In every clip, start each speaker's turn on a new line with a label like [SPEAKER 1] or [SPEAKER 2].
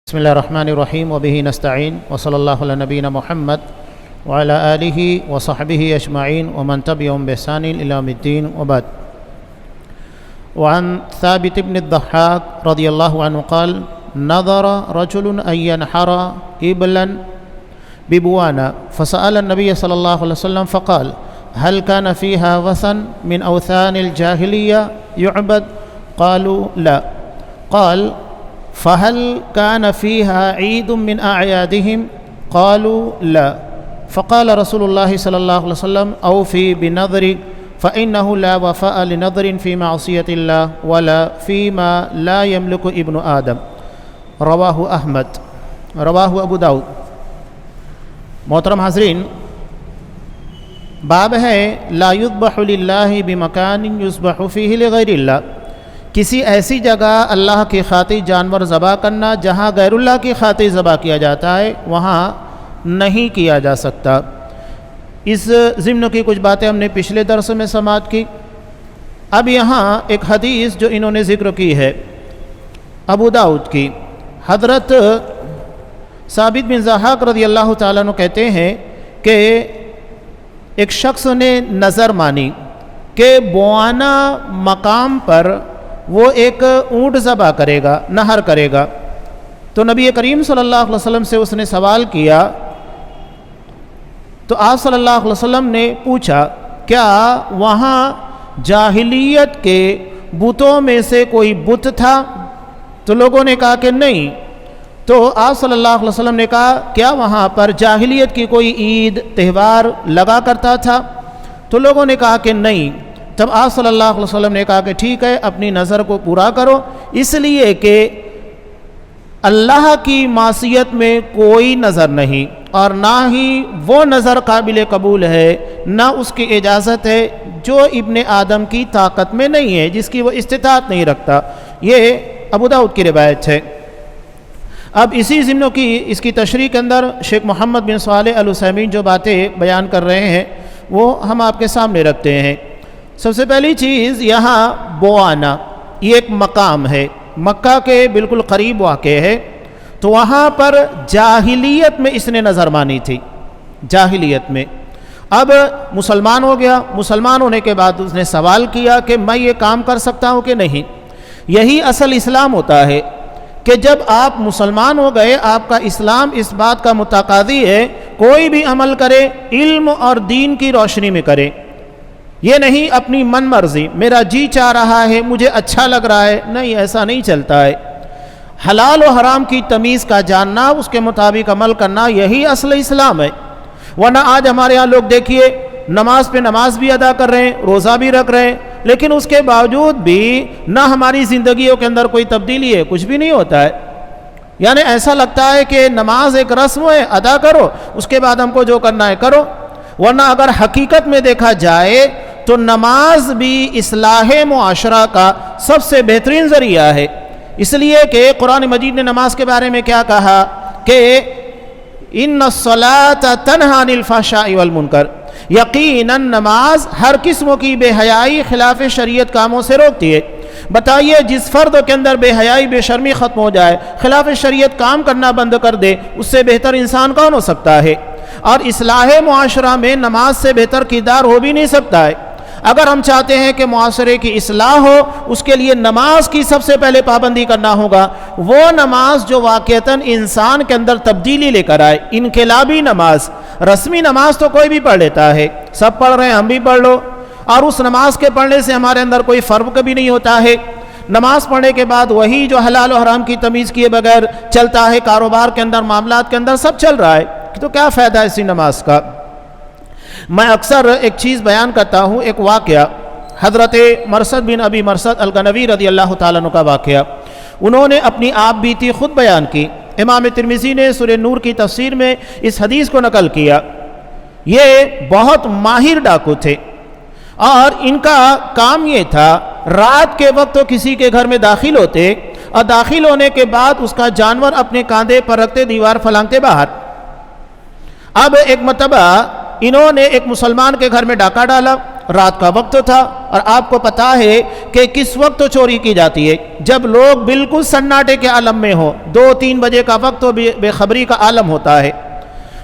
[SPEAKER 1] بسم الله الرحمن الرحيم وبه نستعين وصلى الله على نبينا محمد وعلى آله وصحبه أجمعين ومن تبعهم بإحسان إلى يوم الدين وبعد. وعن ثابت بن الضحاك رضي الله عنه قال: نظر رجل أن ينحر إبلا ببوانا فسأل النبي صلى الله عليه وسلم فقال: هل كان فيها وثن من أوثان الجاهلية يعبد؟ قالوا لا. قال: فهل كان فيها عيد من أعيادهم؟ قالوا لا. فقال رسول الله صلى الله عليه وسلم: أوفي بنذرك فإنه لا وفاء لنذر في معصية الله ولا فيما لا يملك ابن آدم. رواہ احمد، رواہ ابو داؤد۔ محترم حاضرین، باب ہے لا یذبح للہ بمکان یذبح فیہ لغیر اللہ، کسی ایسی جگہ اللہ کی خاطر جانور ذبح کرنا جہاں غیر اللہ کی خاطر ذبح کیا جاتا ہے وہاں نہیں کیا جا سکتا۔ اس ضمن کی کچھ باتیں ہم نے پچھلے درس میں سماعت کی۔ اب یہاں ایک حدیث جو انہوں نے ذکر کی ہے ابو داؤد کی، حضرت ثابت بن ضحاک رضی اللہ تعالیٰ عنہ کہتے ہیں کہ ایک شخص نے نظر مانی کہ بوانا مقام پر وہ ایک اونٹ ذبح کرے گا، نہر کرے گا۔ تو نبی کریم صلی اللہ علیہ وسلم سے اس نے سوال کیا، تو آپ صلی اللہ علیہ وسلم نے پوچھا کیا وہاں جاہلیت کے بتوں میں سے کوئی بت تھا؟ تو لوگوں نے کہا کہ نہیں۔ تو آپ صلی اللہ علیہ وسلم نے کہا کیا وہاں پر جاہلیت کی کوئی عید تہوار لگا کرتا تھا؟ تو لوگوں نے کہا کہ نہیں۔ تب آپ صلی اللہ علیہ وسلم نے کہا کہ ٹھیک ہے، اپنی نظر کو پورا کرو، اس لیے کہ اللہ کی معصیت میں کوئی نظر نہیں، اور نہ ہی وہ نظر قابل قبول ہے، نہ اس کی اجازت ہے جو ابن آدم کی طاقت میں نہیں ہے، جس کی وہ استطاعت نہیں رکھتا۔ یہ ابو داؤد کی روایت ہے۔ اب اسی ضمن کی اس کی تشریح کے اندر شیخ محمد بن صالح العثیمین جو باتیں بیان کر رہے ہیں وہ ہم آپ کے سامنے رکھتے ہیں۔ سب سے پہلی چیز، یہاں بوانا یہ ایک مقام ہے، مکہ کے بالکل قریب واقع ہے، تو وہاں پر جاہلیت میں اس نے نظر مانی تھی، جاہلیت میں۔ اب مسلمان ہو گیا، مسلمان ہونے کے بعد اس نے سوال کیا کہ میں یہ کام کر سکتا ہوں کہ نہیں۔ یہی اصل اسلام ہوتا ہے کہ جب آپ مسلمان ہو گئے، آپ کا اسلام اس بات کا متقاضی ہے کوئی بھی عمل کرے علم اور دین کی روشنی میں کرے، یہ نہیں اپنی من مرضی، میرا جی چاہ رہا ہے، مجھے اچھا لگ رہا ہے، نہیں، ایسا نہیں چلتا ہے۔ حلال و حرام کی تمیز کا جاننا، اس کے مطابق عمل کرنا، یہی اصل اسلام ہے۔ ورنہ آج ہمارے ہاں لوگ دیکھیے نماز پہ نماز بھی ادا کر رہے ہیں، روزہ بھی رکھ رہے ہیں، لیکن اس کے باوجود بھی نہ ہماری زندگیوں کے اندر کوئی تبدیلی ہے، کچھ بھی نہیں ہوتا ہے۔ یعنی ایسا لگتا ہے کہ نماز ایک رسم ہے، ادا کرو، اس کے بعد ہم کو جو کرنا ہے کرو۔ ورنہ اگر حقیقت میں دیکھا جائے تو نماز بھی اصلاح معاشرہ کا سب سے بہترین ذریعہ ہے، اس لیے کہ قرآن مجید نے نماز کے بارے میں کیا کہا کہ ان الصلاۃ تنہی عن الفحشاء والمنکر، یقیناً نماز ہر قسم کی بے حیائی خلاف شریعت کاموں سے روکتی ہے۔ بتائیے جس فرد کے اندر بے حیائی بے شرمی ختم ہو جائے، خلاف شریعت کام کرنا بند کر دے، اس سے بہتر انسان کون ہو سکتا ہے؟ اور اصلاح معاشرہ میں نماز سے بہتر کردار ہو بھی نہیں سکتا ہے۔ اگر ہم چاہتے ہیں کہ معاشرے کی اصلاح ہو، اس کے لیے نماز کی سب سے پہلے پابندی کرنا ہوگا، وہ نماز جو واقعتاً انسان کے اندر تبدیلی لے کر آئے، انقلابی نماز۔ رسمی نماز تو کوئی بھی پڑھ لیتا ہے، سب پڑھ رہے ہیں، ہم بھی پڑھ لو، اور اس نماز کے پڑھنے سے ہمارے اندر کوئی فرق بھی نہیں ہوتا ہے۔ نماز پڑھنے کے بعد وہی جو حلال و حرام کی تمیز کیے بغیر چلتا ہے، کاروبار کے اندر، معاملات کے اندر سب چل رہا ہے، تو کیا فائدہ ہے اسی نماز کا؟ میں اکثر ایک چیز بیان کرتا ہوں، ایک واقعہ، حضرت مرثد بن ابی مرثد الغنوی رضی اللہ تعالیٰ عنہ کا واقعہ۔ انہوں نے اپنی آپ بیتی خود بیان کی۔ امام ترمذی نے سورہ نور کی تفسیر میں اس حدیث کو نقل کیا۔ یہ بہت ماہر ڈاکو تھے، اور ان کا کام یہ تھا رات کے وقت تو کسی کے گھر میں داخل ہوتے، اور داخل ہونے کے بعد اس کا جانور اپنے کاندھے پر رکھتے، دیوار پھلانگتے باہر۔ اب ایک مرتبہ انہوں نے ایک مسلمان کے گھر میں ڈاکہ ڈالا، رات کا وقت تھا، اور آپ کو پتا ہے کہ کس وقت چوری کی جاتی ہے، جب لوگ بالکل سناٹے کے عالم میں ہو، 2-3 بجے کا وقت تو بے خبری کا عالم ہوتا ہے۔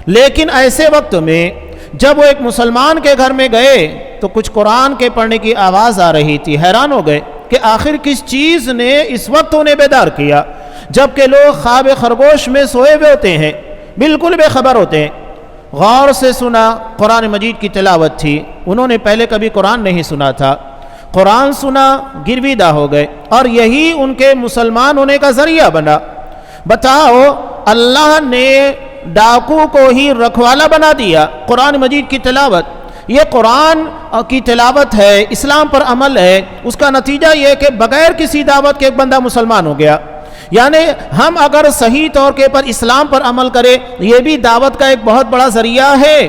[SPEAKER 1] لیکن ایسے وقت میں جب وہ ایک مسلمان کے گھر میں گئے تو کچھ قرآن کے پڑھنے کی آواز آ رہی تھی، حیران ہو گئے کہ آخر کس چیز نے اس وقت انہیں بیدار کیا، جبکہ لوگ خواب خرگوش میں سوئے ہوئے ہوتے ہیں، بالکل بے خبر ہوتے ہیں۔ غور سے سنا، قرآن مجید کی تلاوت تھی، انہوں نے پہلے کبھی قرآن نہیں سنا تھا، قرآن سنا، گرویدہ ہو گئے، اور یہی ان کے مسلمان ہونے کا ذریعہ بنا۔ بتاؤ، اللہ نے ڈاکو کو ہی رکھوالا بنا دیا قرآن مجید کی تلاوت۔ یہ قرآن کی تلاوت ہے، اسلام پر عمل ہے، اس کا نتیجہ یہ کہ بغیر کسی دعوت کے ایک بندہ مسلمان ہو گیا۔ یعنی ہم اگر صحیح طور کے پر اسلام پر عمل کریں، یہ بھی دعوت کا ایک بہت بڑا ذریعہ ہے۔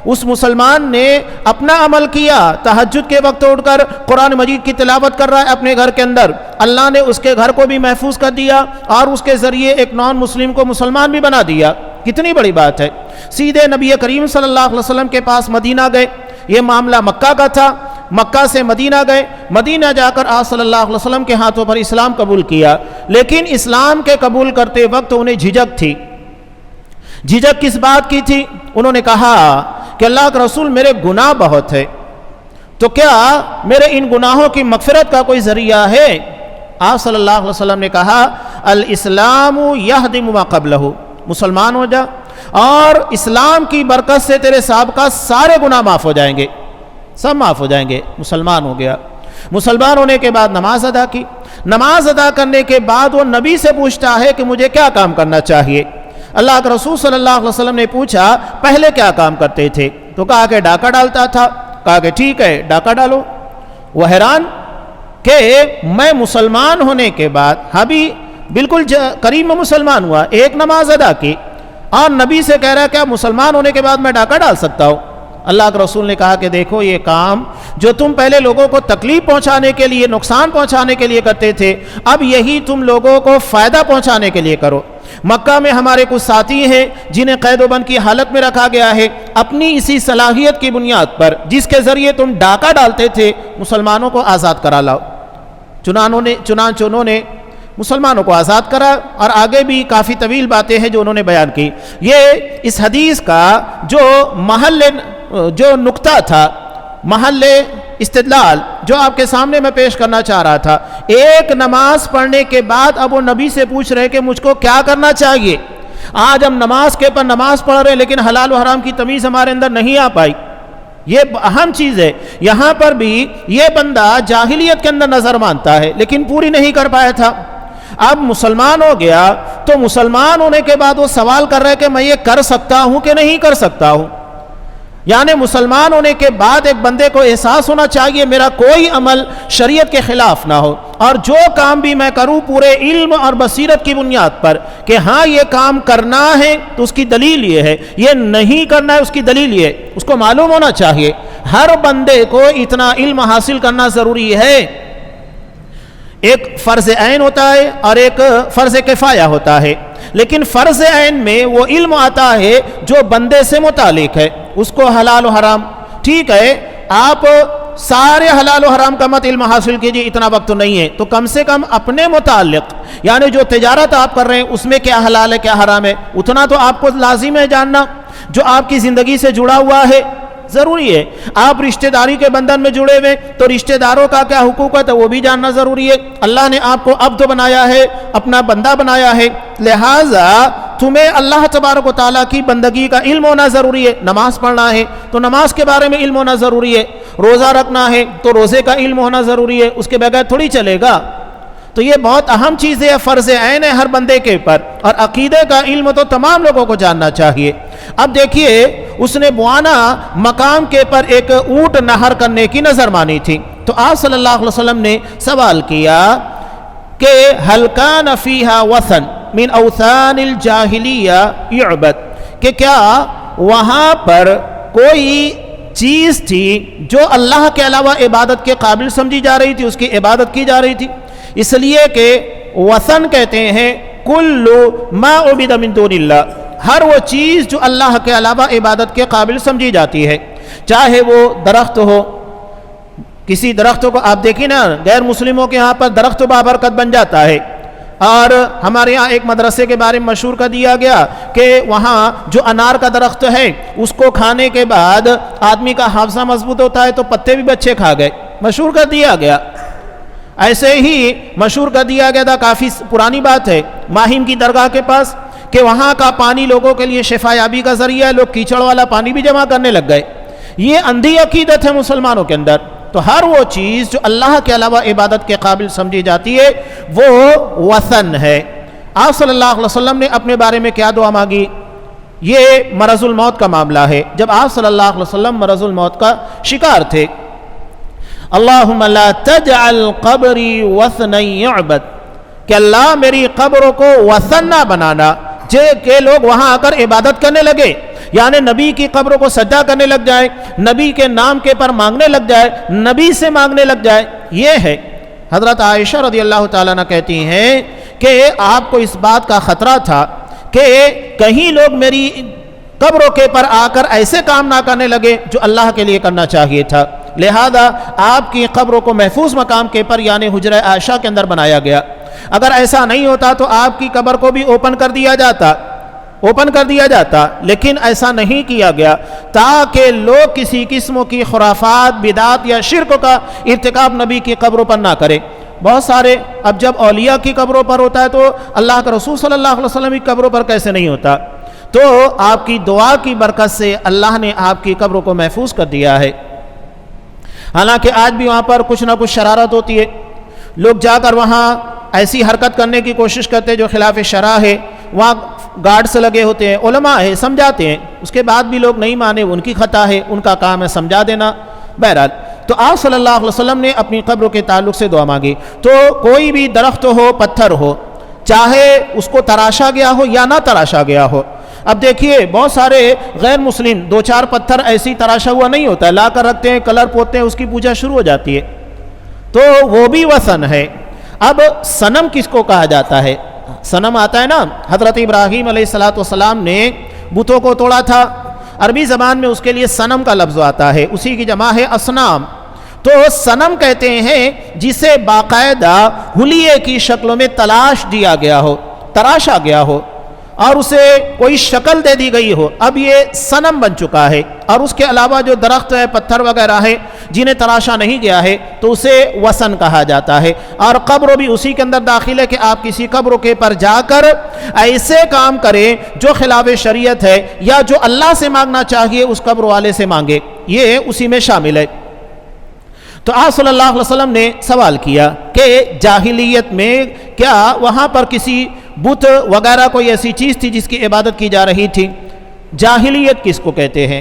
[SPEAKER 1] اس مسلمان نے اپنا عمل کیا، تہجد کے وقت اٹھ کر قرآن مجید کی تلاوت کر رہا ہے اپنے گھر کے اندر، اللہ نے اس کے گھر کو بھی محفوظ کر دیا اور اس کے ذریعے ایک نان مسلم کو مسلمان بھی بنا دیا۔ کتنی بڑی بات ہے۔ سیدھے نبی کریم صلی اللہ علیہ وسلم کے پاس مدینہ گئے، یہ معاملہ مکہ کا تھا، مکہ سے مدینہ گئے، مدینہ جا کر آپ صلی اللہ علیہ وسلم کے ہاتھوں پر اسلام قبول کیا، لیکن اسلام کے قبول کرتے وقت انہیں جھجک تھی۔ جھجک کس بات کی تھی؟ انہوں نے کہا کہ اللہ کے رسول، میرے گناہ بہت ہے، تو کیا میرے ان گناہوں کی مغفرت کا کوئی ذریعہ ہے؟ آپ صلی اللہ علیہ وسلم نے کہا، الاسلام یہدم ما قبلہ، مسلمان ہو جا اور اسلام کی برکت سے تیرے سابقہ سارے گناہ معاف ہو جائیں گے، سب معاف ہو جائیں گے۔ مسلمان ہو گیا۔ مسلمان ہونے کے بعد نماز ادا کی، نماز ادا کرنے کے بعد وہ نبی سے پوچھتا ہے کہ مجھے کیا کام کرنا چاہیے۔ اللہ کے رسول صلی اللہ علیہ وسلم نے پوچھا، پہلے کیا کام کرتے تھے؟ تو کہا کہ ڈاکہ ڈالتا تھا۔ کہا کہ ٹھیک ہے، ڈاکہ ڈالو۔ وہ حیران کہ میں مسلمان ہونے کے بعد ابھی بالکل قریب میں مسلمان ہوا، ایک نماز ادا کی، اور نبی سے کہہ رہا ہے کیا مسلمان ہونے کے بعد میں ڈاکہ ڈال سکتا ہوں؟ اللہ کے رسول نے کہا کہ دیکھو، یہ کام جو تم پہلے لوگوں کو تکلیف پہنچانے کے لیے، نقصان پہنچانے کے لیے کرتے تھے، اب یہی تم لوگوں کو فائدہ پہنچانے کے لیے کرو۔ مکہ میں ہمارے کچھ ساتھی ہیں جنہیں قید و بند کی حالت میں رکھا گیا ہے، اپنی اسی صلاحیت کی بنیاد پر جس کے ذریعے تم ڈاکہ ڈالتے تھے، مسلمانوں کو آزاد کرا لاؤ۔ چنانچہ انہوں نے مسلمانوں کو آزاد کرا، اور آگے بھی کافی طویل باتیں ہیں جو انہوں نے بیان کی۔ یہ اس حدیث کا جو نقطہ تھا، محل استدلال جو آپ کے سامنے میں پیش کرنا چاہ رہا تھا، ایک نماز پڑھنے کے بعد اب وہ نبی سے پوچھ رہے کہ مجھ کو کیا کرنا چاہیے۔ آج ہم نماز کے پر نماز پڑھ رہے ہیں، لیکن حلال و حرام کی تمیز ہمارے اندر نہیں آ پائی۔ یہ اہم چیز ہے۔ یہاں پر بھی یہ بندہ جاہلیت کے اندر نظر مانتا ہے، لیکن پوری نہیں کر پایا تھا۔ اب مسلمان ہو گیا تو مسلمان ہونے کے بعد وہ سوال کر رہا ہے کہ میں یہ کر سکتا ہوں کہ نہیں کر سکتا ہوں۔ یعنی مسلمان ہونے کے بعد ایک بندے کو احساس ہونا چاہیے میرا کوئی عمل شریعت کے خلاف نہ ہو، اور جو کام بھی میں کروں پورے علم اور بصیرت کی بنیاد پر کہ ہاں یہ کام کرنا ہے تو اس کی دلیل یہ ہے، یہ نہیں کرنا ہے اس کی دلیل یہ ہے، اس کو معلوم ہونا چاہیے۔ ہر بندے کو اتنا علم حاصل کرنا ضروری ہے۔ ایک فرض عین ہوتا ہے اور ایک فرض کفایہ ہوتا ہے، لیکن فرض عین میں وہ علم آتا ہے جو بندے سے متعلق ہے، اس کو حلال و حرام، ٹھیک ہے آپ سارے حلال و حرام کا مت علم حاصل کیجئے، اتنا وقت تو نہیں ہے، تو کم سے کم اپنے متعلق، یعنی جو تجارت آپ کر رہے ہیں اس میں کیا حلال ہے کیا حرام ہے، اتنا تو آپ کو لازم ہے جاننا۔ جو آپ کی زندگی سے جڑا ہوا ہے ضروری ہے، آپ رشتہ داری کے بندھن میں جڑے ہوئے تو رشتہ داروں کا کیا حقوق ہے وہ بھی جاننا ضروری ہے۔ اللہ نے آپ کو عبد بنایا ہے، اپنا بندہ بنایا ہے، لہٰذا تمہیں اللہ تبارک و تعالیٰ کی بندگی کا علم ہونا ضروری ہے۔ نماز پڑھنا ہے تو نماز کے بارے میں علم ہونا ضروری ہے، روزہ رکھنا ہے تو روزے کا علم ہونا ضروری ہے، اس کے بغیر تھوڑی چلے گا۔ تو یہ بہت اہم چیز ہے، فرض عین ہے ہر بندے کے اوپر، اور عقیدے کا علم تو تمام لوگوں کو جاننا چاہیے۔ اب دیکھیے، اس نے بوانا مقام کے پر ایک اونٹ نہر کرنے کی نظر مانی تھی، تو آپ صلی اللہ علیہ وسلم نے سوال کیا کہ هل كان فيها وثن من اوثان الجاہلیہ یعبد، کہ کیا وہاں پر کوئی چیز تھی جو اللہ کے علاوہ عبادت کے قابل سمجھی جا رہی تھی، اس کی عبادت کی جا رہی تھی؟ اس لیے کہ وثن کہتے ہیں کل ما عبد من دون اللہ، ہر وہ چیز جو اللہ کے علاوہ عبادت کے قابل سمجھی جاتی ہے، چاہے وہ درخت ہو، کسی درختوں کو آپ دیکھیں نا، غیر مسلموں کے ہاں پر درخت بابرکت بن جاتا ہے، اور ہمارے یہاں ایک مدرسے کے بارے میں مشہور کر دیا گیا کہ وہاں جو انار کا درخت ہے اس کو کھانے کے بعد آدمی کا حافظہ مضبوط ہوتا ہے، تو پتے بھی بچے کھا گئے، مشہور کر دیا گیا۔ ایسے ہی مشہور کر دیا گیا تھا، کافی پرانی بات ہے، ماہم کی درگاہ کے پاس، کہ وہاں کا پانی لوگوں کے لیے شفا یابی کا ذریعہ ہے، لوگ کیچڑ والا پانی بھی جمع کرنے لگ گئے۔ یہ اندھی عقیدت ہے مسلمانوں کے اندر۔ تو ہر وہ چیز جو اللہ کے علاوہ عبادت کے قابل سمجھی جاتی ہے وہ وثن ہے۔ آپ صلی اللہ علیہ وسلم نے اپنے بارے میں کیا دعا مانگی؟ یہ مرض الموت کا معاملہ ہے، جب آپ صلی اللہ علیہ وسلم مرض الموت کا شکار تھے۔ اللہم لا تجعل قبری وثنا یعبد، کہ اللہ میری قبروں کو وثن نہ بنانا کہ لوگ وہاں آ کر عبادت کرنے لگے، یعنی نبی کی قبروں کو سجدہ کرنے لگ جائے، نبی کے نام کے پر مانگنے لگ جائے، نبی سے مانگنے لگ جائے۔ یہ ہے حضرت عائشہ رضی اللہ تعالیٰ عنہ کہتی ہیں کہ آپ کو اس بات کا خطرہ تھا کہ کہیں لوگ میری قبروں کے پر آ کر ایسے کام نہ کرنے لگے جو اللہ کے لیے کرنا چاہیے تھا، لہذا آپ کی قبروں کو محفوظ مقام کے پر یعنی حجرہ عائشہ کے اندر بنایا گیا۔ اگر ایسا نہیں ہوتا تو آپ کی قبر کو بھی اوپن کر دیا جاتا، لیکن ایسا نہیں کیا گیا تاکہ لوگ کسی قسم کی خرافات، بدعات یا شرک کا ارتکاب نبی کی قبروں پر نہ کرے۔ بہت سارے اب جب اولیاء کی قبروں پر ہوتا ہے تو اللہ کا رسول صلی اللہ علیہ وسلم کی قبروں پر کیسے نہیں ہوتا؟ تو آپ کی دعا کی برکت سے اللہ نے آپ کی قبروں کو محفوظ کر دیا ہے۔ حالانکہ آج بھی وہاں پر کچھ نہ کچھ شرارت ہوتی ہے، لوگ جا کر وہاں ایسی حرکت کرنے کی کوشش کرتے ہیں جو خلاف شرع ہے، وہاں گارڈز لگے ہوتے ہیں، علماء ہے سمجھاتے ہیں، اس کے بعد بھی لوگ نہیں مانے، ان کی خطا ہے، ان کا کام ہے سمجھا دینا۔ بہرحال تو آپ صلی اللہ علیہ وسلم نے اپنی قبروں کے تعلق سے دعا مانگی۔ تو کوئی بھی درخت ہو، پتھر ہو، چاہے اس کو تراشا گیا ہو یا نہ تراشا گیا ہو، اب دیکھیے بہت سارے غیر مسلم دو چار پتھر ایسی تراشا ہوا نہیں ہوتا ہے، لا کر رکھتے ہیں، کلر پوتے ہیں، اس کی پوجا شروع ہو جاتی ہے، تو وہ بھی وثن ہے۔ اب صنم کس کو کہا جاتا ہے؟ صنم آتا ہے نا، حضرت ابراہیم علیہ السلام نے بتوں کو توڑا تھا، عربی زبان میں اس کے لیے صنم کا لفظ آتا ہے، اسی کی جمع ہے اصنام۔ تو صنم کہتے ہیں جسے باقاعدہ حلیے کی شکلوں میں تراشا گیا ہو اور اسے کوئی شکل دے دی گئی ہو، اب یہ صنم بن چکا ہے۔ اور اس کے علاوہ جو درخت ہے، پتھر وغیرہ ہے جنہیں تراشا نہیں گیا ہے تو اسے وثن کہا جاتا ہے۔ اور قبر بھی اسی کے اندر داخل ہے کہ آپ کسی قبر کے پر جا کر ایسے کام کریں جو خلاف شریعت ہے یا جو اللہ سے مانگنا چاہیے اس قبر والے سے مانگے، یہ اسی میں شامل ہے۔ تو آپ صلی اللہ علیہ وسلم نے سوال کیا کہ جاہلیت میں کیا وہاں پر کسی بت وغیرہ کوئی ایسی چیز تھی جس کی عبادت کی جا رہی تھی؟ جاہلیت کس کو کہتے ہیں؟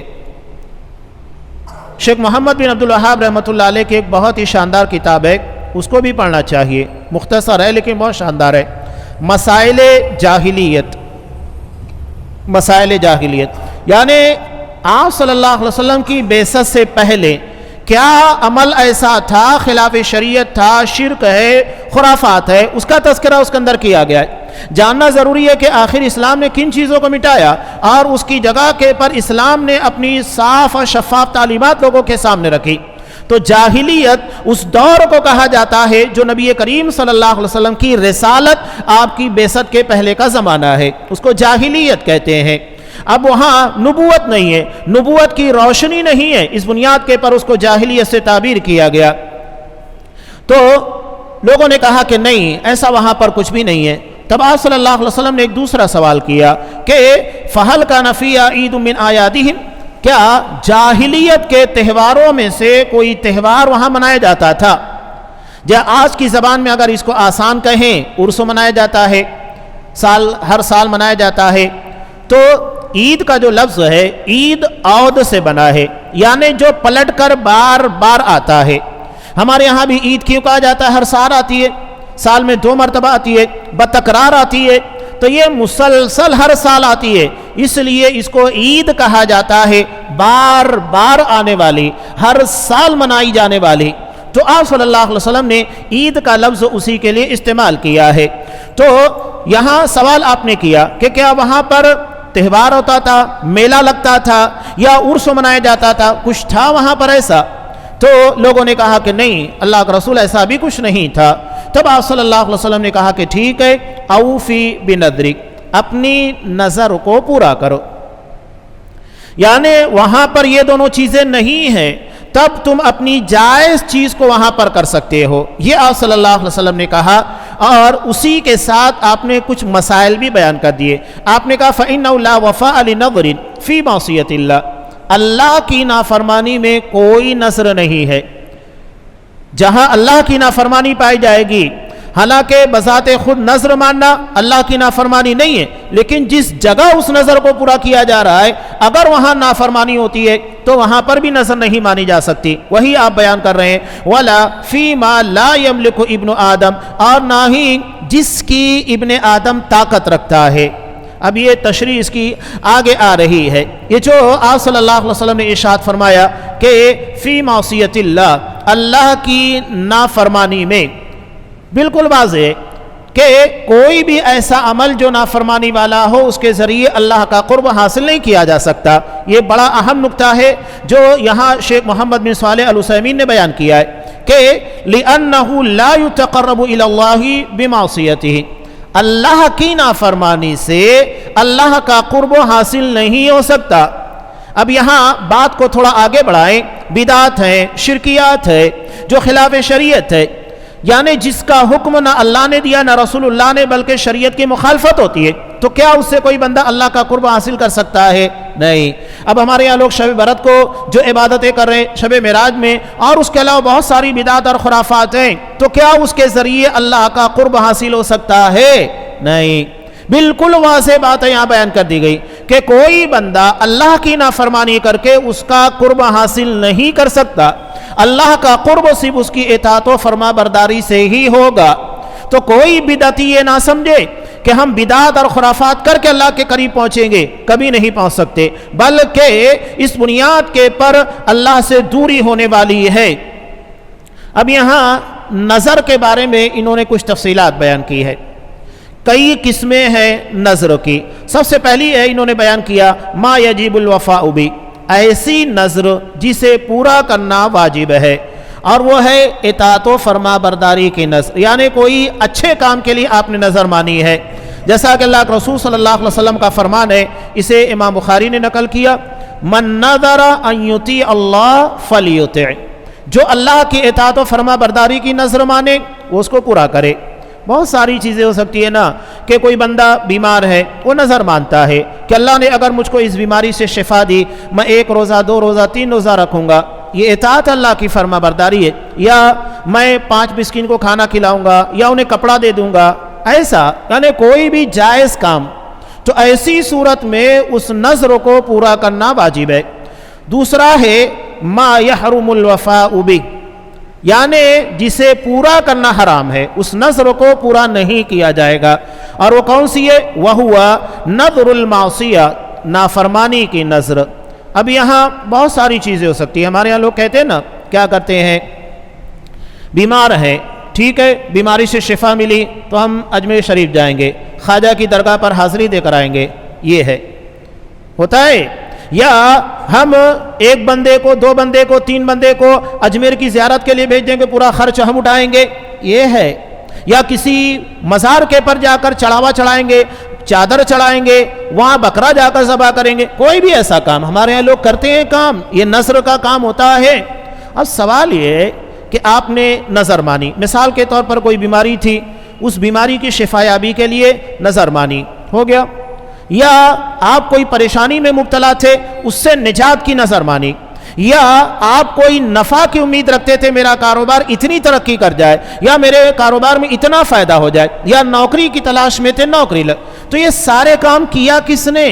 [SPEAKER 1] شیخ محمد بن عبد الوہاب رحمۃ اللہ علیہ کی ایک بہت ہی شاندار کتاب ہے، اس کو بھی پڑھنا چاہیے، مختصر ہے لیکن بہت شاندار ہے، مسائل جاہلیت، یعنی آپ صلی اللہ علیہ وسلم کی بعثت سے پہلے کیا عمل ایسا تھا، خلاف شریعت تھا، شرک ہے، خرافات ہے، اس کا تذکرہ اس کے اندر کیا گیا ہے۔ جاننا ضروری ہے کہ آخر اسلام نے کن چیزوں کو مٹایا اور اس کی جگہ کے پر اسلام نے اپنی صاف اور شفاف تعلیمات لوگوں کے سامنے رکھی۔ تو جاہلیت اس دور کو کہا جاتا ہے جو نبی کریم صلی اللہ علیہ وسلم کی رسالت، آپ کی بعثت کے پہلے کا زمانہ ہے، اس کو جاہلیت کہتے ہیں۔ اب وہاں نبوت نہیں ہے، نبوت کی روشنی نہیں ہے، اس بنیاد کے پر اس کو جاہلیت سے تعبیر کیا گیا۔ تو لوگوں نے کہا کہ نہیں، ایسا وہاں پر کچھ بھی نہیں ہے۔ تب آپ صلی اللہ علیہ وسلم نے ایک دوسرا سوال کیا کہ فَهَلْ كَانَ فِيهَا عِيدٌ مِّنْ آيَاتِهِمْ، کیا جاہلیت کے تہواروں میں سے کوئی تہوار وہاں منایا جاتا تھا؟ آج کی زبان میں اگر اس کو آسان کہیں، عرس منایا جاتا ہے، ہر سال منایا جاتا ہے۔ تو عید کا جو لفظ ہے عید عود سے بنا ہے، یعنی جو پلٹ کر بار بار آتا ہے۔ ہمارے یہاں بھی عید کیوں کہا جاتا ہے؟ ہر سال آتی ہے، سال میں 2 مرتبہ آتی ہے، بتکرار آتی ہے، تو یہ مسلسل ہر سال آتی ہے، اس لیے اس کو عید کہا جاتا ہے، بار بار آنے والی، ہر سال منائی جانے والی۔ تو آپ صلی اللہ علیہ وسلم نے عید کا لفظ اسی کے لیے استعمال کیا ہے۔ تو یہاں سوال آپ نے کیا کہ کیا وہاں پر تہوار ہوتا تھا، میلہ لگتا تھا یا عرس منایا جاتا تھا، کچھ تھا وہاں پر ایسا؟ تو لوگوں نے کہا کہ نہیں اللہ کا رسول ایسا بھی کچھ نہیں تھا. تب آپ صلی اللہ علیہ وسلم نے کہا کہ ٹھیک ہے اوفی بنذرک، اپنی نظر کو پورا کرو. یعنی وہاں پر یہ دونوں چیزیں نہیں ہیں تب تم اپنی جائز چیز کو وہاں پر کر سکتے ہو، یہ آپ صلی اللہ علیہ وسلم نے کہا. اور اسی کے ساتھ آپ نے کچھ مسائل بھی بیان کر دیے. آپ نے کہا فَإِنَّهُ لَا وَفَاءَ لِنَظْرٍ فِي مَعْصِيَةِ اللَّهِ، اللہ کی نافرمانی میں کوئی نظر نہیں ہے. جہاں اللہ کی نافرمانی پائی جائے گی، حالانکہ بذات خود نظر ماننا اللہ کی نافرمانی نہیں ہے، لیکن جس جگہ اس نظر کو پورا کیا جا رہا ہے اگر وہاں نافرمانی ہوتی ہے تو وہاں پر بھی نظر نہیں مانی جا سکتی. وہی آپ بیان کر رہے ہیں وَلَا فِي مَا لَا يَمْلِكُ ابن آدم، اور نہ ہی جس کی ابن آدم طاقت رکھتا ہے. اب یہ تشریح اس کی آگے آ رہی ہے. یہ جو آپ صلی اللہ علیہ وسلم نے ارشاد فرمایا کہ فی معصیت اللہ، اللہ کی نافرمانی میں، بالکل واضح ہے کہ کوئی بھی ایسا عمل جو نافرمانی والا ہو اس کے ذریعے اللہ کا قرب حاصل نہیں کیا جا سکتا. یہ بڑا اہم نکتہ ہے جو یہاں شیخ محمد بن صالح العثیمین نے بیان کیا ہے کہ لِأَنَّهُ لَا يُتَقَرَّبُ إِلَى اللَّهِ بِمَعْصِيَتِهِ، اللہ کی نافرمانی سے اللہ کا قرب حاصل نہیں ہو سکتا. اب یہاں بات کو تھوڑا آگے بڑھائیں. بدعت ہے، شرکیات ہے جو خلاف شریعت ہے، یعنی جس کا حکم نہ اللہ نے دیا نہ رسول اللہ نے بلکہ شریعت کی مخالفت ہوتی ہے، تو کیا اس سے کوئی بندہ اللہ کا قرب حاصل کر سکتا ہے؟ نہیں. اب ہمارے یہاں لوگ شب برات کو جو عبادتیں کر رہے ہیں شب معراج میں، اور اس کے علاوہ بہت ساری بدعت اور خرافات ہیں، تو کیا اس کے ذریعے اللہ کا قرب حاصل ہو سکتا ہے؟ نہیں. بالکل واضح بات ہے یہاں بیان کر دی گئی کہ کوئی بندہ اللہ کی نافرمانی کر کے اس کا قرب حاصل نہیں کر سکتا. اللہ کا قرب صرف اس کی اطاعت و فرما برداری سے ہی ہوگا. تو کوئی بدعتی یہ نہ سمجھے کہ ہم بدعات اور خرافات کر کے اللہ کے قریب پہنچیں گے، کبھی نہیں پہنچ سکتے، بلکہ اس بنیاد کے پر اللہ سے دوری ہونے والی ہے. اب یہاں نظر کے بارے میں انہوں نے کچھ تفصیلات بیان کی ہے. کئی قسمیں ہیں نظر کی. سب سے پہلی ہے انہوں نے بیان کیا ما یجب الوفاء بی، ایسی نظر جسے پورا کرنا واجب ہے، اور وہ ہے اطاعت و فرما برداری کی نظر. یعنی کوئی اچھے کام کے لیے آپ نے نظر مانی ہے، جیسا کہ اللہ کے رسول صلی اللہ علیہ وسلم کا فرمان ہے، اسے امام بخاری نے نقل کیا من نظر ان یطیع اللہ فلیطع، جو اللہ کی اطاعت و فرما برداری کی نظر مانے وہ اس کو پورا کرے. بہت ساری چیزیں ہو سکتی ہے نا کہ کوئی بندہ بیمار ہے، وہ نظر مانتا ہے کہ اللہ نے اگر مجھ کو اس بیماری سے شفا دی، میں 1 روزہ 2 روزہ 3 روزہ رکھوں گا، یہ اطاعت اللہ کی فرما برداری ہے. یا میں 5 مسکین کو کھانا کھلاؤں گا، یا انہیں کپڑا دے دوں گا، ایسا یعنی کوئی بھی جائز کام، تو ایسی صورت میں اس نظر کو پورا کرنا واجب ہے. دوسرا ہے ما یحرم الوفاء بہ، یعنی جسے پورا کرنا حرام ہے، اس نظر کو پورا نہیں کیا جائے گا. اور وہ کون سی ہے؟ وَهُوَ نَظْرُ الْمَعْصِيَةِ، نافرمانی کی نظر. اب یہاں بہت ساری چیزیں ہو سکتی ہیں. ہمارے یہاں لوگ کہتے ہیں نا، کیا کرتے ہیں، بیمار ہیں، ٹھیک ہے، بیماری سے شفا ملی تو ہم اجمیر شریف جائیں گے، خواجہ کی درگاہ پر حاضری دے کر آئیں گے. یہ ہے، ہوتا ہے. یا ہم 1 بندے کو 2 بندے کو 3 بندے کو اجمیر کی زیارت کے لیے بھیج دیں گے، پورا خرچ ہم اٹھائیں گے، یہ ہے. یا کسی مزار کے پر جا کر چڑھاوا چڑھائیں گے، چادر چڑھائیں گے، وہاں بکرا جا کر ذبح کریں گے. کوئی بھی ایسا کام ہمارے یہاں لوگ کرتے ہیں، کام یہ نظر کا کام ہوتا ہے. اب سوال یہ ہے کہ آپ نے نظر مانی، مثال کے طور پر کوئی بیماری تھی، اس بیماری کی شفا یابی کے لیے نظر مانی، ہو گیا. یا آپ کوئی پریشانی میں مبتلا تھے، اس سے نجات کی نظر مانی. یا آپ کوئی نفع کی امید رکھتے تھے، میرا کاروبار اتنی ترقی کر جائے، یا میرے کاروبار میں اتنا فائدہ ہو جائے، یا نوکری کی تلاش میں تھے، نوکری تو یہ سارے کام کیا کس نے؟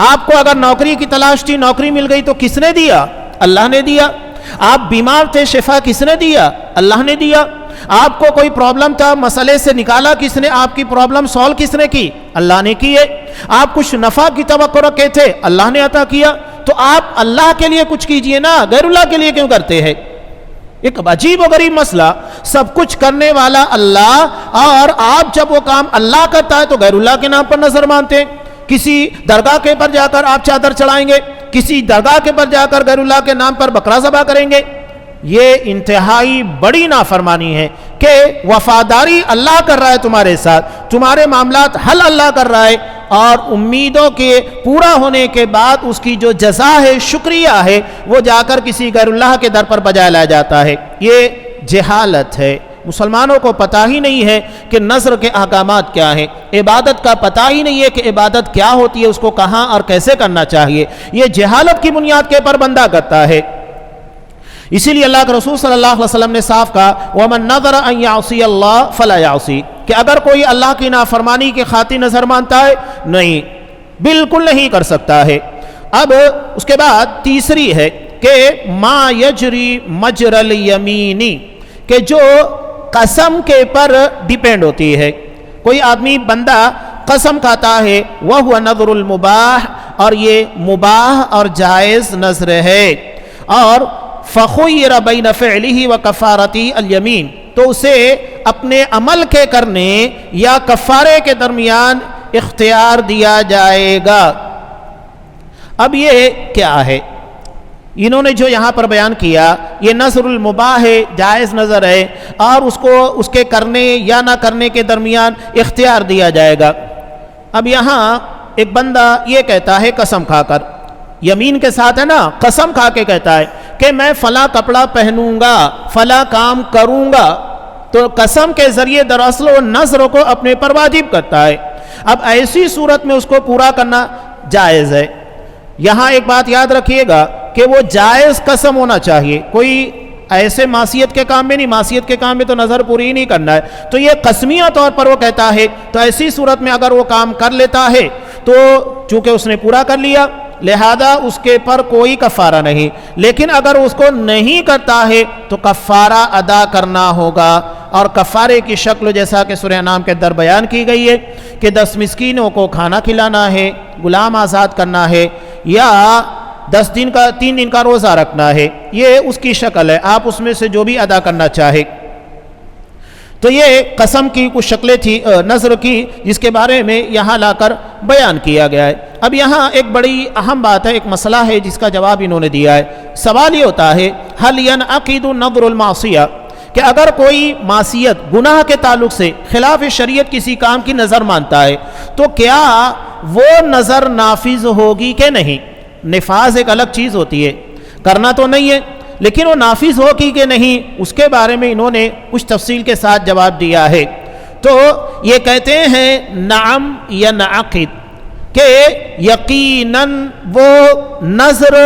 [SPEAKER 1] آپ کو اگر نوکری کی تلاش تھی، نوکری مل گئی تو کس نے دیا؟ اللہ نے دیا. آپ بیمار تھے، شفا کس نے دیا؟ اللہ نے دیا. آپ کو کوئی پرابلم تھا، مسئلے سے نکالا کس نے؟ آپ کی پرابلم سولو کس نے کی؟ اللہ نے کی ہے. آپ کچھ نفع کی توقع رکھے تھے، اللہ نے عطا کیا. تو آپ اللہ کے لیے کچھ کیجئے نا، غیر اللہ کے لیے کیوں کرتے ہیں؟ ایک عجیب و غریب مسئلہ. سب کچھ کرنے والا اللہ، اور آپ جب وہ کام اللہ کرتا ہے تو غیر اللہ کے نام پر نظر مانتے ہیں. کسی درگاہ کے پر جا کر آپ چادر چڑھائیں گے، کسی درگاہ کے پر جا کر غیر اللہ کے نام پر بکرا ذبح کریں گے؟ یہ انتہائی بڑی نافرمانی ہے کہ وفاداری اللہ کر رہا ہے تمہارے ساتھ، تمہارے معاملات حل اللہ کر رہا ہے، اور امیدوں کے پورا ہونے کے بعد اس کی جو جزا ہے، شکریہ ہے، وہ جا کر کسی غیر اللہ کے در پر بجا لایا جاتا ہے۔ یہ جہالت ہے، مسلمانوں کو پتہ ہی نہیں ہے کہ نذر کے احکامات کیا ہیں، عبادت کا پتہ ہی نہیں ہے کہ عبادت کیا ہوتی ہے، اس کو کہاں اور کیسے کرنا چاہیے، یہ جہالت کی بنیاد کے پر بندہ کرتا ہے۔ اسی لیے اللہ کے رسول صلی اللہ علیہ وسلم نے صاف کہا وَمَن نَذَرَ أَن يَعْصِيَ اللَّهَ فَلَا يَعْصِي، کہ اگر کوئی اللہ کی نافرمانی کی خاطر نظر مانتا ہے، نہیں، بالکل نہیں کر سکتا ہے۔ اب اس کے بعد تیسری ہے کہ ما یجری مجر الیمینی، کہ جو قسم کے پر ڈیپینڈ ہوتی ہے، کوئی آدمی بندہ قسم کھاتا ہے، وَهُوَ نَذْرُ الْمُبَاحِ، اور یہ مباح اور جائز نذر ہے، اور فَخُيِّرَ بَيْنَ فِعْلِهِ وَكَفَّارَتِهِ الْيَمِينِ، تو اسے اپنے عمل کے کرنے یا کفارے کے درمیان اختیار دیا جائے گا۔ اب یہ کیا ہے؟ انہوں نے جو یہاں پر بیان کیا، یہ نذر المباح ہے، جائز نظر ہے، اور اس کو اس کے کرنے یا نہ کرنے کے درمیان اختیار دیا جائے گا۔ اب یہاں ایک بندہ یہ کہتا ہے قسم کھا کر، یمین کے ساتھ ہے نا، قسم کھا کے کہتا ہے کہ میں فلاں کپڑا پہنوں گا، فلاں کام کروں گا، تو قسم کے ذریعے دراصل وہ نذر کو اپنے پر واجب کرتا ہے۔ اب ایسی صورت میں اس کو پورا کرنا جائز ہے۔ یہاں ایک بات یاد رکھیے گا کہ وہ جائز قسم ہونا چاہیے، کوئی ایسے معصیت کے کام میں نہیں، معصیت کے کام میں تو نظر پوری ہی نہیں کرنا ہے، تو یہ قسمیہ طور پر وہ کہتا ہے، تو ایسی صورت میں اگر وہ کام کر لیتا ہے تو چونکہ اس نے پورا کر لیا، لہذا اس کے پر کوئی کفارہ نہیں، لیکن اگر اس کو نہیں کرتا ہے تو کفارہ ادا کرنا ہوگا، اور کفارے کی شکل جیسا کہ سورہ انعام کے اندر بیان کی گئی ہے کہ 10 مسکینوں کو کھانا کھلانا ہے، غلام آزاد کرنا ہے، یا 3 دن کا روزہ رکھنا ہے، یہ اس کی شکل ہے، آپ اس میں سے جو بھی ادا کرنا چاہے۔ تو یہ قسم کی کچھ شکلیں تھی نذر کی، جس کے بارے میں یہاں لا کر بیان کیا گیا ہے۔ اب یہاں ایک بڑی اہم بات ہے، ایک مسئلہ ہے جس کا جواب انہوں نے دیا ہے۔ سوال یہ ہوتا ہے هل ينعقد نذر المعصیہ، کہ اگر کوئی معصیت گناہ کے تعلق سے خلاف شریعت کسی کام کی نظر مانتا ہے تو کیا وہ نظر نافذ ہوگی کہ نہیں؟ نفاذ ایک الگ چیز ہوتی ہے، کرنا تو نہیں ہے، لیکن وہ نافذ ہوگی کہ نہیں، اس کے بارے میں انہوں نے کچھ تفصیل کے ساتھ جواب دیا ہے۔ تو یہ کہتے ہیں نعم ینعقد، کہ یقیناً وہ نظر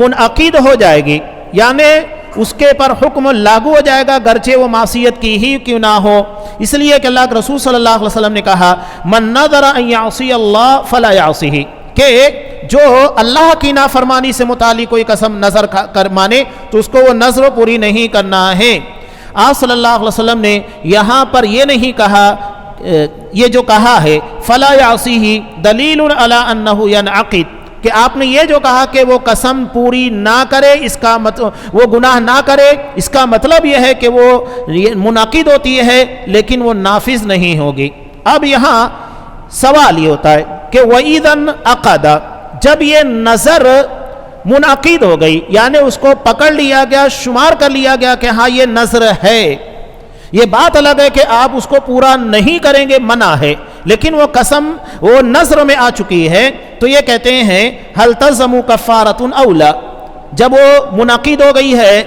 [SPEAKER 1] منعقد ہو جائے گی، یعنی اس کے پر حکم لاگو ہو جائے گا، گرچہ وہ معصیت کی ہی کیوں نہ ہو۔ اس لیے کہ اللہ کے رسول صلی اللہ علیہ وسلم نے کہا من نذر ان یعصی اللہ فلا یعصیہ، کہ جو اللہ کی نافرمانی سے متعلق کوئی قسم نظر کر مانے تو اس کو وہ نظر پوری نہیں کرنا ہے۔ آپ صلی اللہ علیہ وسلم نے یہاں پر یہ نہیں کہا، یہ جو کہا ہے فلا یعصیہ دلیل علی انہ ینعقد، کہ آپ نے یہ جو کہا کہ وہ قسم پوری نہ کرے، اس کا مطلب وہ گناہ نہ کرے، اس کا مطلب یہ ہے کہ وہ منعقد ہوتی ہے لیکن وہ نافذ نہیں ہوگی۔ اب یہاں سوال یہ ہوتا ہے کہ وَإِذًا عَقَدَ، جب یہ نظر منعقد ہو گئی، یعنی اس کو پکڑ لیا گیا، شمار کر لیا گیا کہ ہاں یہ نظر ہے، یہ بات الگ ہے کہ آپ اس کو پورا نہیں کریں گے، منع ہے، لیکن وہ قسم وہ نظر میں آ چکی ہے، تو یہ کہتے ہیں هل تلزم کفارۃ اولا، جب وہ منعقد ہو گئی ہے،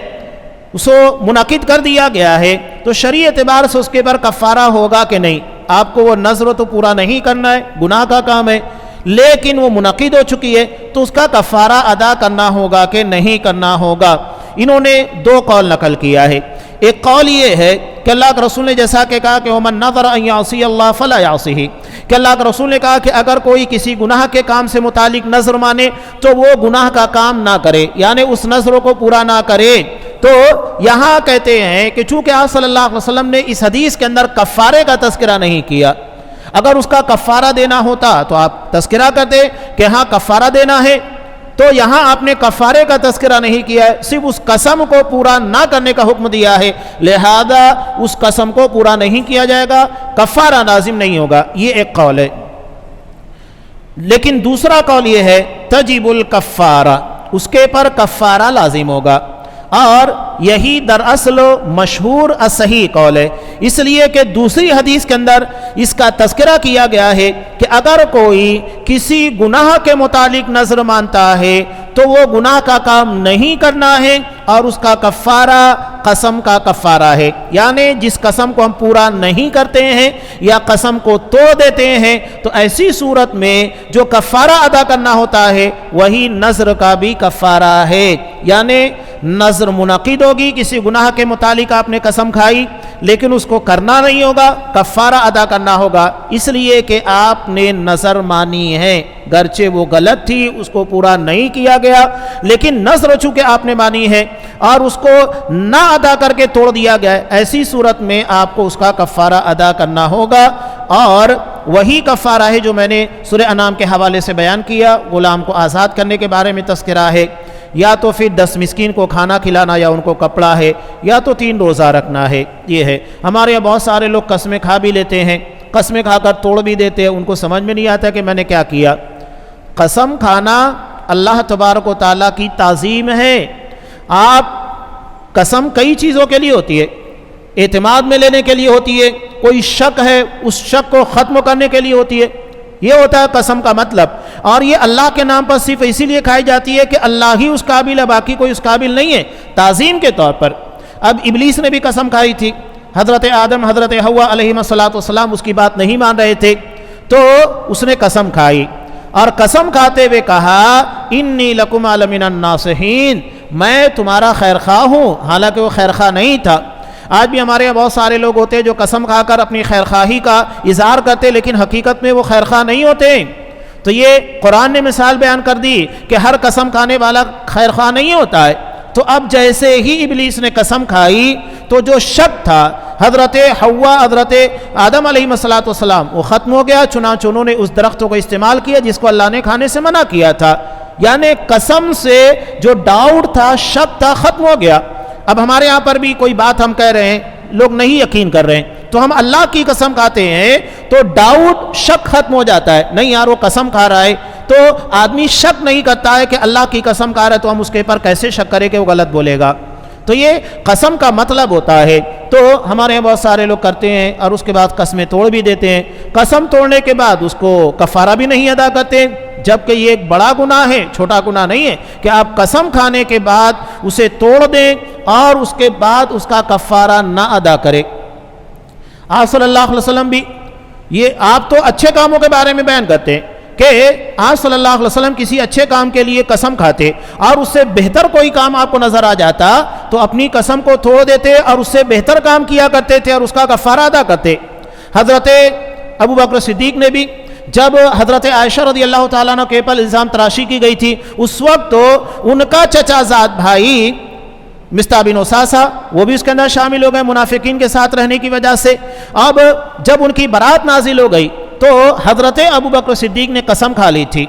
[SPEAKER 1] اس کو منعقد کر دیا گیا ہے، تو شرعی اعتبار سے اس کے پر کفارہ ہوگا کہ نہیں؟ آپ کو وہ نظر تو پورا نہیں کرنا ہے، گناہ کا کام ہے، لیکن وہ منعقد ہو چکی ہے تو اس کا کفارہ ادا کرنا ہوگا کہ نہیں کرنا ہوگا۔ انہوں نے 2 قول نقل کیا ہے۔ ایک قول یہ ہے کہ اللہ کے رسول نے جیسا کہ کہا کہ وَمَن نَذَرَ أَن يَعْصِيَ اللَّهَ فَلَا يَعْصِهِ، کہ اللہ کے رسول نے کہا کہ اگر کوئی کسی گناہ کے کام سے متعلق نظر مانے تو وہ گناہ کا کام نہ کرے، یعنی اس نظر کو پورا نہ کرے۔ تو یہاں کہتے ہیں کہ چونکہ آپ صلی اللہ علیہ وسلم نے اس حدیث کے اندر کفارے کا تذکرہ نہیں کیا، اگر اس کا کفارہ دینا ہوتا تو آپ تذکرہ کرتے کہ ہاں کفارہ دینا ہے، تو یہاں آپ نے کفارے کا تذکرہ نہیں کیا ہے، صرف اس قسم کو پورا نہ کرنے کا حکم دیا ہے، لہذا اس قسم کو پورا نہیں کیا جائے گا، کفارہ لازم نہیں ہوگا۔ یہ ایک قول ہے۔ لیکن دوسرا قول یہ ہے تجب الکفارہ، اس کے پر کفارہ لازم ہوگا، اور یہی دراصل مشہور صحیح قول ہے، اس لیے کہ دوسری حدیث کے اندر اس کا تذکرہ کیا گیا ہے کہ اگر کوئی کسی گناہ کے متعلق نذر مانتا ہے تو وہ گناہ کا کام نہیں کرنا ہے، اور اس کا کفارہ قسم کا کفارہ ہے، یعنی جس قسم کو ہم پورا نہیں کرتے ہیں یا قسم کو توڑ دیتے ہیں تو ایسی صورت میں جو کفارہ ادا کرنا ہوتا ہے وہی نذر کا بھی کفارہ ہے، یعنی نذر منعقد ہوگی، کسی گناہ کے متعلق آپ نے قسم کھائی لیکن اس کو کرنا نہیں ہوگا، کفارہ ادا کرنا ہوگا، اس لیے کہ آپ نے نذر مانی ہے، گرچہ وہ غلط تھی، اس کو پورا نہیں کیا گیا، لیکن نذر چونکہ آپ نے مانی ہے اور اس کو نہ ادا کر کے توڑ دیا گیا ہے، ایسی صورت میں آپ کو اس کا کفارہ ادا کرنا ہوگا، اور وہی کفارہ ہے جو میں نے سورہ انعام کے حوالے سے بیان کیا، غلام کو آزاد کرنے کے بارے میں تذکرہ ہے، یا تو پھر 10 مسکین کو کھانا کھلانا، یا ان کو کپڑا ہے، یا تو 3 روزہ رکھنا ہے، یہ ہے۔ ہمارے یہاں بہت سارے لوگ قسمیں کھا بھی لیتے ہیں، قسمیں کھا کر توڑ بھی دیتے ہیں، ان کو سمجھ میں نہیں آتا کہ میں نے کیا کیا۔ قسم کھانا اللہ تبارک و تعالیٰ کی تعظیم ہے۔ آپ قسم کئی چیزوں کے لیے ہوتی ہے، اعتماد میں لینے کے لیے ہوتی ہے، کوئی شک ہے اس شک کو ختم کرنے کے لیے ہوتی ہے، یہ ہوتا ہے قسم کا مطلب، اور یہ اللہ کے نام پر صرف اسی لیے کھائی جاتی ہے کہ اللہ ہی اس قابل ہے، باقی کوئی اس قابل نہیں ہے، تعظیم کے طور پر۔ اب ابلیس نے بھی قسم کھائی تھی، حضرت آدم حضرت حوا علیہ السلام اس کی بات نہیں مان رہے تھے تو اس نے قسم کھائی، اور قسم کھاتے ہوئے کہا انی لکم لمن الناصحین، میں تمہارا خیر خواہ ہوں، حالانکہ وہ خیر خواہ نہیں تھا۔ آج بھی ہمارے یہاں بہت سارے لوگ ہوتے ہیں جو قسم کھا کر اپنی خیر خواہی کا اظہار کرتے لیکن حقیقت میں وہ خیر خواہ نہیں ہوتے، تو یہ قرآن نے مثال بیان کر دی کہ ہر قسم کھانے والا خیر خواہ نہیں ہوتا ہے۔ تو اب جیسے ہی ابلیس نے قسم کھائی تو جو شک تھا حضرت حوا حضرت آدم علیہ السلام وہ ختم ہو گیا، چنانچہ انہوں نے اس درخت کو استعمال کیا جس کو اللہ نے کھانے سے منع کیا تھا، یعنی قسم سے جو ڈاؤٹ تھا، شک تھا، ختم ہو گیا۔ اب ہمارے یہاں پر بھی کوئی بات ہم کہہ رہے ہیں، لوگ نہیں یقین کر رہے ہیں تو ہم اللہ کی قسم کھاتے ہیں تو ڈاؤٹ شک ختم ہو جاتا ہے، نہیں یار وہ قسم کھا رہا ہے تو آدمی شک نہیں کرتا ہے کہ اللہ کی قسم کھا رہا ہے تو ہم اس کے پر کیسے شک کریں کہ وہ غلط بولے گا، تو یہ قسم کا مطلب ہوتا ہے۔ تو ہمارے یہاں بہت سارے لوگ کرتے ہیں اور اس کے بعد قسمیں توڑ بھی دیتے ہیں، قسم توڑنے کے بعد اس کو کفارہ بھی نہیں ادا کرتے، جبکہ یہ ایک بڑا گناہ ہے، چھوٹا گناہ نہیں ہے کہ آپ قسم کھانے کے بعد اسے توڑ دیں اور اس کے بعد اس کا کفارہ نہ ادا کریں۔ آپ صلی اللہ علیہ وسلم بھی یہ آپ تو اچھے کاموں کے بارے میں بیان کرتے ہیں کہ آپ صلی اللہ علیہ وسلم کسی اچھے کام کے لیے قسم کھاتے اور اس سے بہتر کوئی کام آپ کو نظر آ جاتا تو اپنی قسم کو توڑ دیتے اور اس سے بہتر کام کیا کرتے تھے اور اس کا کفارہ ادا کرتے۔ حضرت ابو بکر صدیق نے بھی جب حضرت عائشہ رضی اللہ تعالیٰ عنہ کے پر الزام تراشی کی گئی تھی اس وقت تو ان کا چچا زاد بھائی مصطح بن اساسہ وہ بھی اس کے اندر شامل ہو گئے منافقین کے ساتھ رہنے کی وجہ سے۔ اب جب ان کی برات نازل ہو گئی تو حضرت ابو بکر صدیق نے قسم کھا لی تھی۔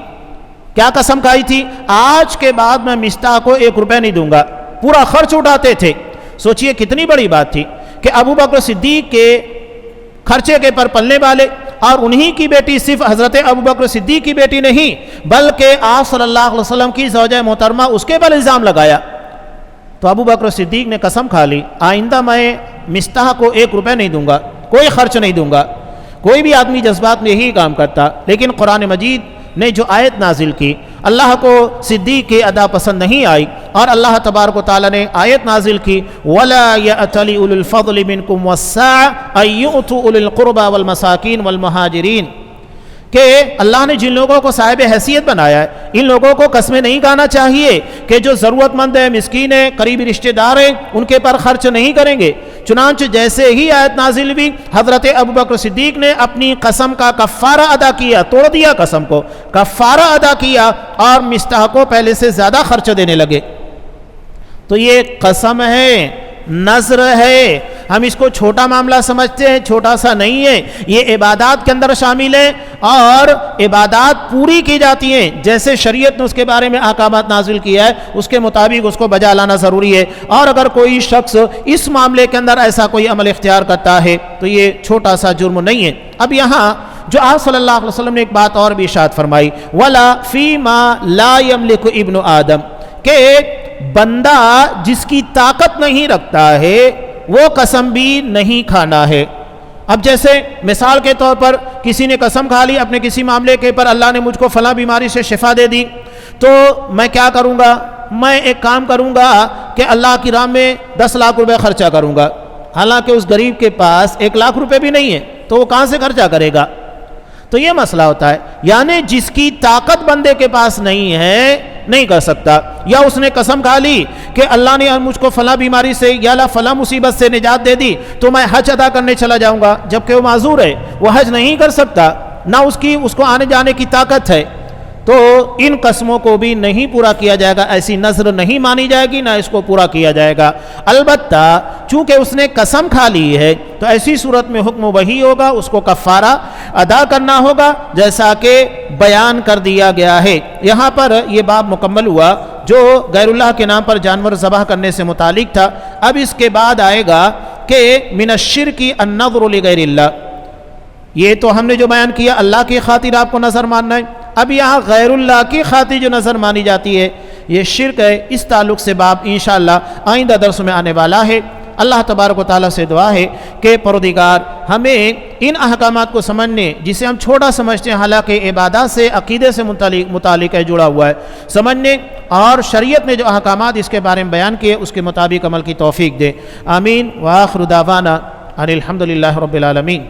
[SPEAKER 1] کیا قسم کھائی تھی؟ آج کے بعد میں مصطح کو 1 روپے نہیں دوں گا، پورا خرچ اٹھاتے تھے۔ سوچئے کتنی بڑی بات تھی کہ ابو بکر صدیق کے خرچے کے پر پلنے والے، اور انہی کی بیٹی صرف حضرت ابو بکر صدیق کی بیٹی نہیں بلکہ آپ صلی اللہ علیہ وسلم کی زوجہ محترمہ اس کے پر الزام لگایا۔ تو ابو بکر صدیق نے قسم کھا لی آئندہ میں مصطح کو 1 روپے نہیں دوں گا، کوئی خرچ نہیں دوں گا۔ کوئی بھی آدمی جذبات میں یہی کام کرتا، لیکن قرآن مجید نے جو آیت نازل کی اللہ کو صدیق کی ادا پسند نہیں آئی، اور اللہ تبارک و تعالیٰ نے آیت نازل کی وَلَا يَأْتَلِ أُولُو الْفَضْلِ مِنْكُمْ وَالسَّعَةِ أَن يُؤْتُوا أُولِي الْقُرْبَى وَالْمَسَاكِينِ وَالْمُهَاجِرِينَ، کہ اللہ نے جن لوگوں کو صاحب حیثیت بنایا ہے ان لوگوں کو قسمیں نہیں کھانا چاہیے کہ جو ضرورت مند ہے، مسکین ہے، قریبی رشتہ دار ہیں، ان کے پر خرچ نہیں کریں گے۔ چنانچہ جیسے ہی آیت نازل ہوئی حضرت ابو بکر صدیق نے اپنی قسم کا کفارہ ادا کیا، توڑ دیا قسم کو، کفارہ ادا کیا اور مصطح کو پہلے سے زیادہ خرچ دینے لگے۔ تو یہ قسم ہے، نذر ہے، ہم اس کو چھوٹا معاملہ سمجھتے ہیں، چھوٹا سا نہیں ہے، یہ عبادات کے اندر شامل ہے اور عبادات پوری کی جاتی ہیں جیسے شریعت نے اس کے بارے میں احکامات نازل کیا ہے اس کے مطابق اس کو بجا لانا ضروری ہے، اور اگر کوئی شخص اس معاملے کے اندر ایسا کوئی عمل اختیار کرتا ہے تو یہ چھوٹا سا جرم نہیں ہے۔ اب یہاں جو آپ صلی اللہ علیہ وسلم نے ایک بات اور بھی ارشاد فرمائی، وَلَا فِي مَا لَا يَمْلِكُ ابن آدم، کہ بندہ جس کی طاقت نہیں رکھتا ہے وہ قسم بھی نہیں کھانا ہے۔ اب جیسے مثال کے طور پر کسی نے قسم کھا لی اپنے کسی معاملے کے پر، اللہ نے مجھ کو فلاں بیماری سے شفا دے دی، تو میں کیا کروں گا؟ میں ایک کام کروں گا کہ اللہ کی راہ میں 10 لاکھ روپے خرچہ کروں گا، حالانکہ اس غریب کے پاس 1 لاکھ روپے بھی نہیں ہے، تو وہ کہاں سے خرچہ کرے گا؟ تو یہ مسئلہ ہوتا ہے، یعنی جس کی طاقت بندے کے پاس نہیں ہے نہیں کر سکتا۔ یا اس نے قسم کھا لی کہ اللہ نے مجھ کو فلاں بیماری سے یا فلاں مصیبت سے نجات دے دی تو میں حج ادا کرنے چلا جاؤں گا، جبکہ وہ معذور ہے، وہ حج نہیں کر سکتا، نہ اس کو آنے جانے کی طاقت ہے، تو ان قسموں کو بھی نہیں پورا کیا جائے گا، ایسی نذر نہیں مانی جائے گی، نہ اس کو پورا کیا جائے گا۔ البتہ چونکہ اس نے قسم کھا لی ہے تو ایسی صورت میں حکم وہی ہوگا، اس کو کفارہ ادا کرنا ہوگا جیسا کہ بیان کر دیا گیا ہے۔ یہاں پر یہ باب مکمل ہوا جو غیر اللہ کے نام پر جانور ذبح کرنے سے متعلق تھا۔ اب اس کے بعد آئے گا کہ من الشرک النظر لغیر اللہ، یہ تو ہم نے جو بیان کیا اللہ کی خاطر آپ کو نظر ماننا ہے، اب یہاں غیر اللہ کی خاطر جو نظر مانی جاتی ہے یہ شرک ہے۔ اس تعلق سے باب انشاءاللہ آئندہ درس میں آنے والا ہے۔ اللہ تبارک و تعالیٰ سے دعا ہے کہ پروردگار ہمیں ان احکامات کو سمجھنے، جسے ہم چھوٹا سمجھتے ہیں حالانکہ عبادات سے عقیدے سے متعلق ہے، جڑا ہوا ہے، سمجھنے اور شریعت نے جو احکامات اس کے بارے میں بیان کیے اس کے مطابق عمل کی توفیق دے۔ آمین۔ وآخر دعوانا ان الحمدللہ رب العالمین۔